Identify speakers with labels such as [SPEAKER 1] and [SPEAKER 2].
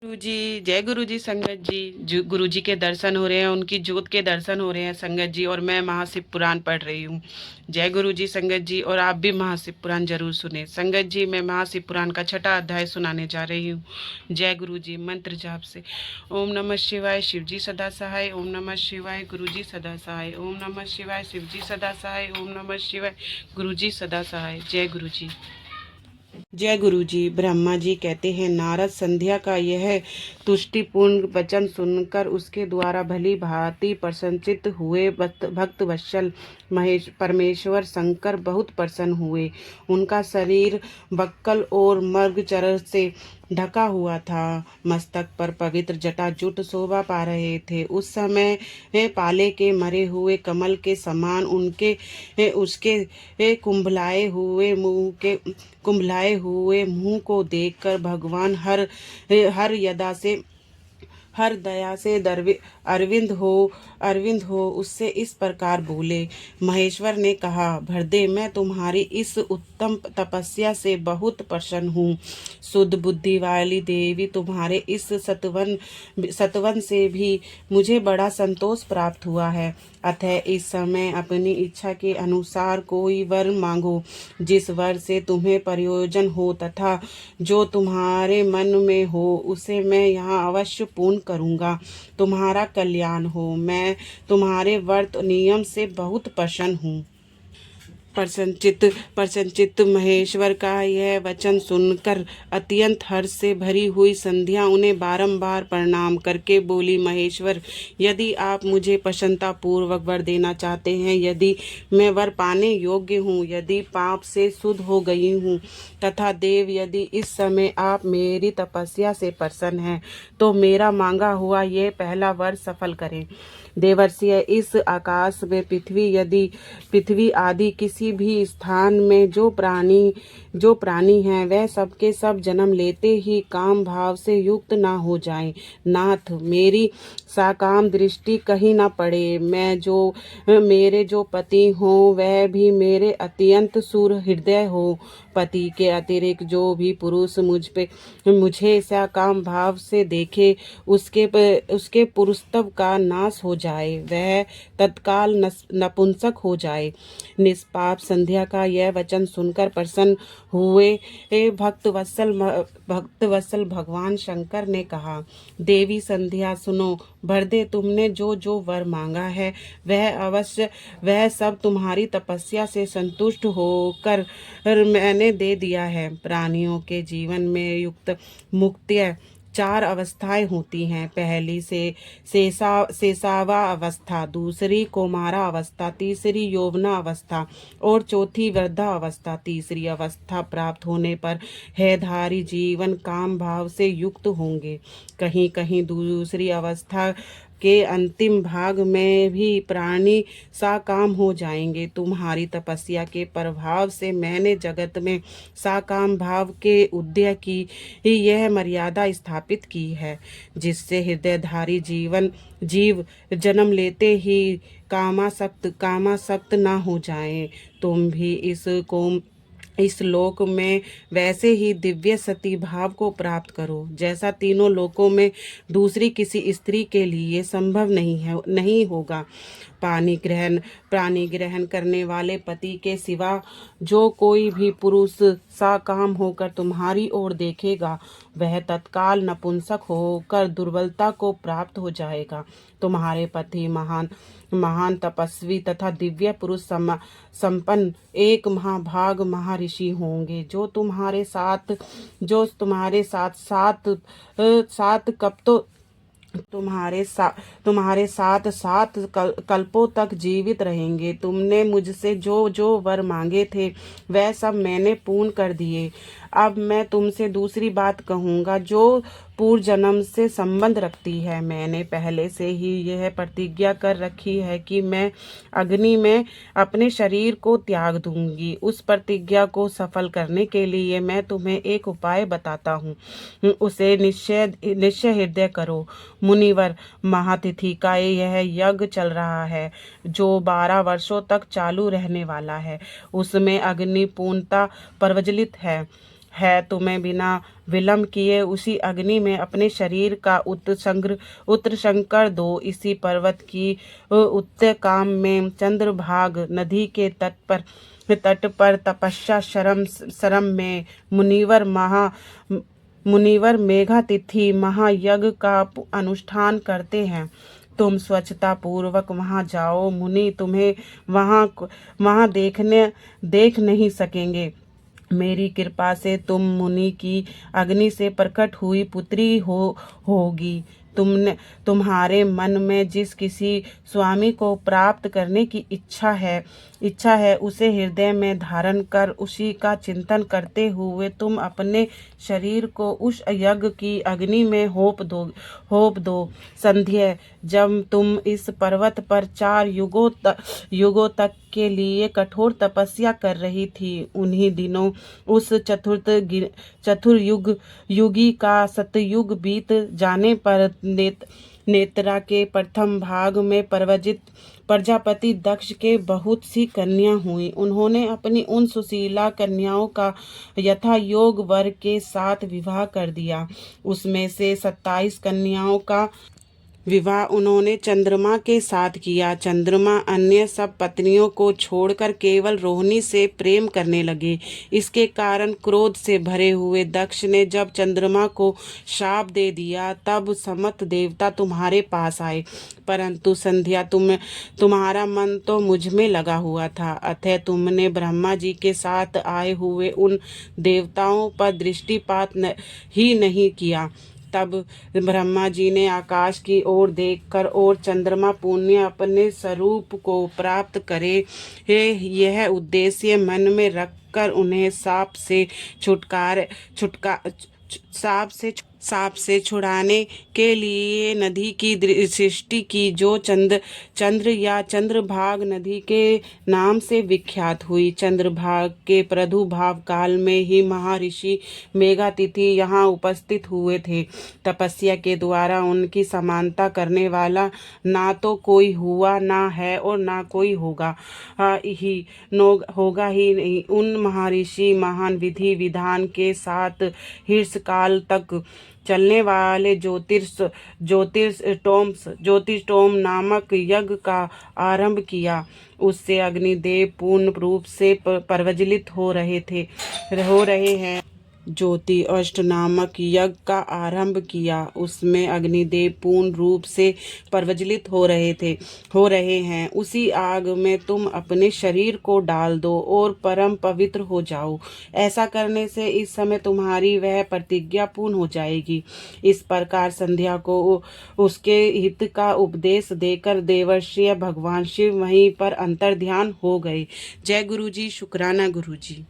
[SPEAKER 1] गुरु जी, जय गुरु जी। संगत जी, गुरु जी के दर्शन हो रहे हैं, उनकी जोत के दर्शन हो रहे हैं संगत जी। और मैं महाशिव पुराण पढ़ रही हूँ। जय गुरु जी संगत जी। और आप भी महाशिव पुराण जरूर सुने संगत जी। मैं महाशिव पुराण का 6वां अध्याय सुनाने जा रही हूँ। जय गुरु जी। मंत्र जाप से ओम नमः शिवाय, शिव जी सदा सहाय। ओम नमः शिवाय, गुरु जी सदा सहाय। ओम नमः शिवाय, शिव जी सदा सहाय। ओम नमः शिवाय, गुरु जी सदा सहाय। जय गुरु जी। जय गुरु जी। ब्रह्मा जी कहते हैं, नारद संध्या का यह तुष्टिपूर्ण वचन सुनकर उसके द्वारा भली भांति प्रसन्नचित्त हुए भक्त वत्सल महेश परमेश्वर शंकर बहुत प्रसन्न हुए। उनका शरीर बक्कल और मर्गचर से ढका हुआ था। मस्तक पर पवित्र जटाजूट शोभा पा रहे थे। उस समय पाले के मरे हुए कमल के समान उनके उसके कुंभलाए हुए मुंह को देखकर भगवान हर यदा से हर दया से अरविंद हो उससे इस प्रकार बोले। महेश्वर ने कहा, भरदे, मैं तुम्हारी इस उत्तम तपस्या से बहुत प्रसन्न हूँ। शुद्ध बुद्धि वाली देवी, तुम्हारे इस सतवन से भी मुझे बड़ा संतोष प्राप्त हुआ है। अतः इस समय अपनी इच्छा के अनुसार कोई वर मांगो, जिस वर से तुम्हें प्रयोजन हो तथा जो तुम्हारे मन में हो उसे मैं यहाँ अवश्य पूर्ण करूँगा। तुम्हारा कल्याण हो। मैं तुम्हारे व्रत नियम से बहुत प्रसन्न हूँ। प्रसन्नचित्त महेश्वर का यह वचन सुनकर अत्यंत हर्ष से भरी हुई संध्या उन्हें बारंबार प्रणाम करके बोली, महेश्वर, यदि आप मुझे प्रसन्नता पूर्वक वर देना चाहते हैं, यदि मैं वर पाने योग्य हूँ, यदि पाप से शुद्ध हो गई हूँ तथा देव, यदि इस समय आप मेरी तपस्या से प्रसन्न हैं, तो मेरा मांगा हुआ यह पहला वर सफल करें। देवर्षि, इस आकाश में पृथ्वी आदि किसी भी स्थान में जो प्राणी हैं वह सबके सब जन्म लेते ही काम भाव से युक्त ना हो जाएं। नाथ, मेरी साकाम दृष्टि कहीं ना पड़े। मेरे जो पति हों वह भी मेरे अत्यंत सूर हृदय हो। पति के अतिरिक्त जो भी पुरुष मुझे साकाम भाव से देखे, उसके पुरुषत्व का नाश हो जाए, वह तत्काल नपुंसक हो जाए। निष्पाप संध्या का यह वचन सुनकर प्रसन्न हुए भक्त वत्सल भगवान शंकर ने कहा, देवी संध्या, सुनो। भरदे, तुमने जो जो वर मांगा है वह सब तुम्हारी तपस्या से संतुष्ट होकर मैंने दे दिया है। प्राणियों के जीवन में युक्त मुक्त्य 4 अवस्थाएं होती हैं। पहली शेषावा अवस्था, दूसरी कौमारा अवस्था, तीसरी यौवना अवस्था और चौथी वृद्धा अवस्था। तीसरी अवस्था प्राप्त होने पर हैधारी जीवन काम भाव से युक्त होंगे। कहीं कहीं दूसरी अवस्था के अंतिम भाग में भी प्राणी साकाम हो जाएंगे। तुम्हारी तपस्या के प्रभाव से मैंने जगत में साकाम भाव के उदय की यह मर्यादा स्थापित की है, जिससे हृदयधारी जीव जन्म लेते ही कामासक्त ना हो जाएं। तुम भी इस लोक में वैसे ही दिव्य सती भाव को प्राप्त करो, जैसा तीनों लोकों में दूसरी किसी स्त्री के लिए संभव नहीं होगा। प्राणी ग्रहण करने वाले पति के सिवा जो कोई भी पुरुष साकाम होकर तुम्हारी ओर देखेगा, वह तत्काल नपुंसक होकर दुर्बलता को प्राप्त हो जाएगा। तुम्हारे पति महान तपस्वी तथा दिव्य पुरुष संपन्न एक महाभाग महर्षि होंगे, जो तुम्हारे साथ तुम्हारे साथ 7 कल्पों तक जीवित रहेंगे। तुमने मुझसे जो जो वर मांगे थे वह सब मैंने पूर्ण कर दिए। अब मैं तुमसे दूसरी बात कहूँगा जो पूर्व जन्म से संबंध रखती है। मैंने पहले से ही यह प्रतिज्ञा कर रखी है कि मैं अग्नि में अपने शरीर को त्याग दूंगी। उस प्रतिज्ञा को सफल करने के लिए मैं तुम्हें एक उपाय बताता हूँ, उसे निश्चय हृदय करो। मुनिवर, महातिथि का यह यज्ञ चल रहा है जो 12 वर्षों तक चालू रहने वाला है। उसमें अग्नि पूर्णता प्रज्वलित है। है तुम्हें बिना विलंब किए उसी अग्नि में अपने शरीर का उत्सर्ग दो। इसी पर्वत की उत्तर काम में चंद्रभाग नदी के तट पर तपस्या शरम में मुनिवर मेघातिथि महायज्ञ का अनुष्ठान करते हैं। तुम स्वच्छता पूर्वक वहां जाओ, मुनि तुम्हें वहां देख नहीं सकेंगे। मेरी कृपा से तुम मुनि की अग्नि से प्रकट हुई पुत्री होगी। तुम्हारे मन में जिस किसी स्वामी को प्राप्त करने की इच्छा है उसे हृदय में धारण कर उसी का चिंतन करते हुए तुम अपने शरीर को उस यज्ञ की अग्नि में होप दो। संध्या, जब तुम इस पर्वत पर 4 युगों तक के लिए कठोर तपस्या कर रही थी, उन्हीं दिनों उस चतुर्युगी का सतयुग बीत जाने पर नेत्रा के प्रथम भाग में प्रजापति दक्ष के बहुत सी कन्या हुई। उन्होंने अपनी उन सुशीला कन्याओं का यथा योग वर के साथ विवाह कर दिया। उसमें से 27 कन्याओं का विवाह उन्होंने चंद्रमा के साथ किया। चंद्रमा अन्य सब पत्नियों को छोड़कर केवल रोहिणी से प्रेम करने लगे। इसके कारण क्रोध से भरे हुए दक्ष ने जब चंद्रमा को शाप दे दिया, तब समस्त देवता तुम्हारे पास आए। परंतु संध्या, तुम्हारा मन तो मुझ में लगा हुआ था, अतः तुमने ब्रह्मा जी के साथ आए हुए उन देवताओं पर दृष्टिपात ही नहीं किया। तब ब्रह्मा जी ने आकाश की ओर देखकर और चंद्रमा पुण्य अपने स्वरूप को प्राप्त करे यह उद्देश्य मन में रखकर उन्हें सांप से छुड़ाने के लिए नदी की सृष्टि की, जो चंद्र या चंद्रभाग नदी के नाम से विख्यात हुई। चंद्रभाग के प्रादुर्भाव काल में ही महर्षि मेघातिथि यहाँ उपस्थित हुए थे। तपस्या के द्वारा उनकी समानता करने वाला ना तो कोई हुआ, ना है और ना कोई होगा ही नहीं। उन महर्षि महान विधि विधान के साथ हीर्ष काल तक चलने वाले ज्योतिषोम नामक यज्ञ का आरंभ किया। उससे अग्निदेव पूर्ण रूप से प्रज्वलित हो रहे हैं। ज्योति अष्ट नामक यज्ञ का आरंभ किया, उसमें अग्निदेव पूर्ण रूप से प्रज्वलित हो रहे हैं। उसी आग में तुम अपने शरीर को डाल दो और परम पवित्र हो जाओ। ऐसा करने से इस समय तुम्हारी वह प्रतिज्ञा पूर्ण हो जाएगी। इस प्रकार संध्या को उसके हित का उपदेश देकर देवर्षि भगवान शिव वहीं पर अंतर्ध्यान हो गए। जय गुरु जी, शुक्राना गुरु जी।